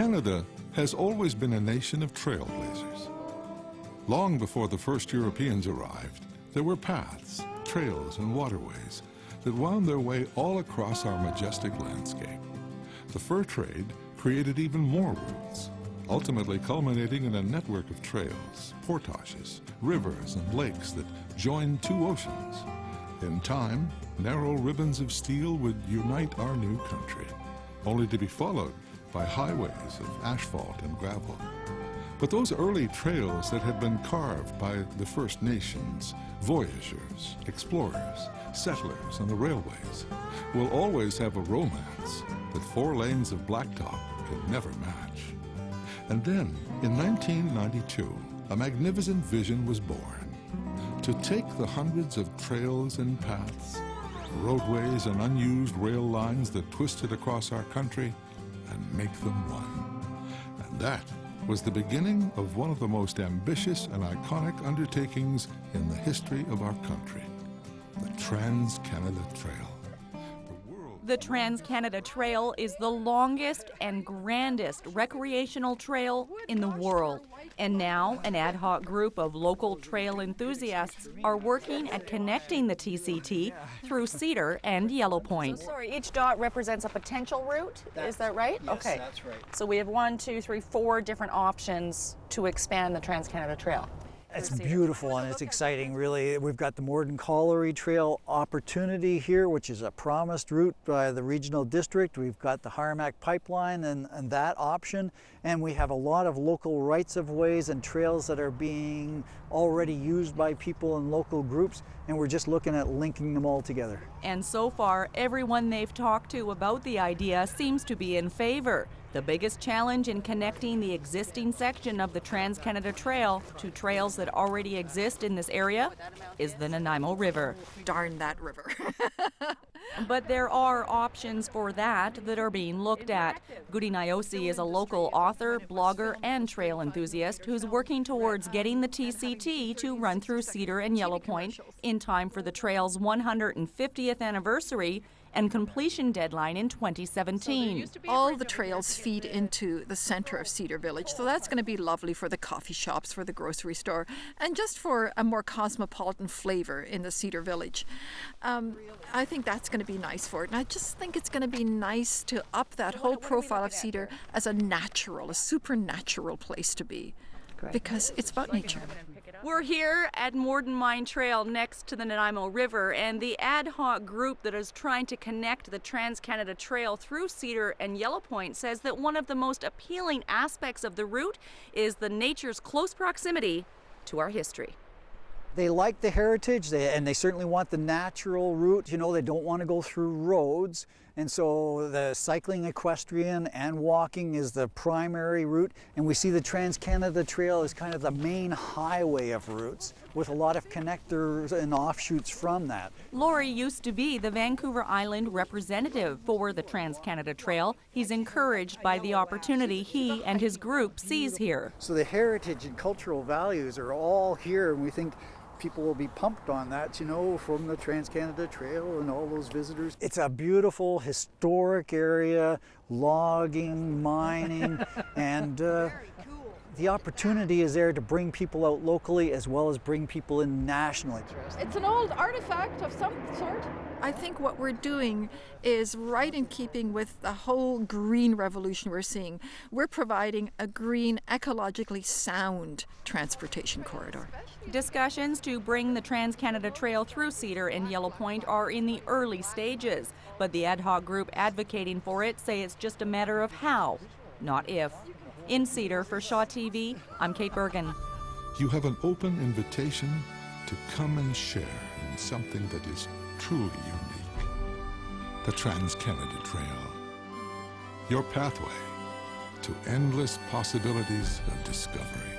Canada has always been a nation of trailblazers. Long before the first Europeans arrived, there were paths, trails, and waterways that wound their way all across our majestic landscape. The fur trade created even more routes, ultimately culminating in a network of trails, portages, rivers, and lakes that joined two oceans. In time, narrow ribbons of steel would unite our new country, only to be followed by highways of asphalt and gravel. But those early trails that had been carved by the First Nations, voyageurs, explorers, settlers, and the railways will always have a romance that 4 lanes of blacktop can never match. And then, in 1992, a magnificent vision was born: to take the hundreds of trails and paths, roadways and unused rail lines that twisted across our country, and make them one. And that was the beginning of one of the most ambitious and iconic undertakings in the history of our country, the Trans-Canada Trail. The Trans-Canada Trail is the longest and grandest recreational trail in the world. And now, an ad hoc group of local trail enthusiasts are working at connecting the TCT through Cedar and Yellow Point. Sorry, each dot represents a potential route, is that right? Yes, okay. That's right. So we have 1, 2, 3, 4 different options to expand the Trans-Canada Trail. It's beautiful and it's exciting, really. We've got the Morden Colliery Trail opportunity here, which is a promised route by the regional district. We've got the Harmac Pipeline and that option. And we have a lot of local rights-of-ways and trails that are being already used by people and local groups. And we're just looking at linking them all together. And so far, everyone they've talked to about the idea seems to be in favor. The biggest challenge in connecting the existing section of the Trans-Canada Trail to trails that already exist in this area is the Nanaimo River. Darn that river. But there are options for that are being looked at. Goody Niosi is a local author, blogger, and trail enthusiast who's working towards getting the TCT to run through Cedar and Yellow Point in time for the trail's 150th anniversary and completion deadline in 2017. All the trails feed into the center of Cedar Village, so that's going to be lovely for the coffee shops, for the grocery store, and just for a more cosmopolitan flavor in the Cedar Village. I think that's going to be nice for it, and I just think it's going to be nice to up that whole profile of Cedar as a natural, a supernatural place to be, because it's about nature. We're here at Morden Mine Trail next to the Nanaimo River, and the ad hoc group that is trying to connect the Trans-Canada Trail through Cedar and Yellow Point says that one of the most appealing aspects of the route is the nature's close proximity to our history. They like the heritage, and they certainly want the natural route. You know, they don't want to go through roads. And so the cycling, equestrian, and walking is the primary route. And we see the Trans-Canada Trail as kind of the main highway of routes, with a lot of connectors and offshoots from that. Laurie used to be the Vancouver Island representative for the Trans-Canada Trail. He's encouraged by the opportunity he and his group sees here. So the heritage and cultural values are all here, and we think people will be pumped on that, you know, from the Trans-Canada Trail and all those visitors. It's a beautiful, historic area, logging, mining, and the opportunity is there to bring people out locally as well as bring people in nationally. It's an old artifact of some sort. I think what we're doing is right in keeping with the whole green revolution we're seeing. We're providing a green, ecologically sound transportation corridor. Discussions to bring the Trans-Canada Trail through Cedar and Yellow Point are in the early stages, but the ad hoc group advocating for it say it's just a matter of how, not if. In Cedar, for Shaw TV, I'm Kait Burgan. You have an open invitation to come and share in something that is truly unique. The Trans-Canada Trail. Your pathway to endless possibilities of discovery.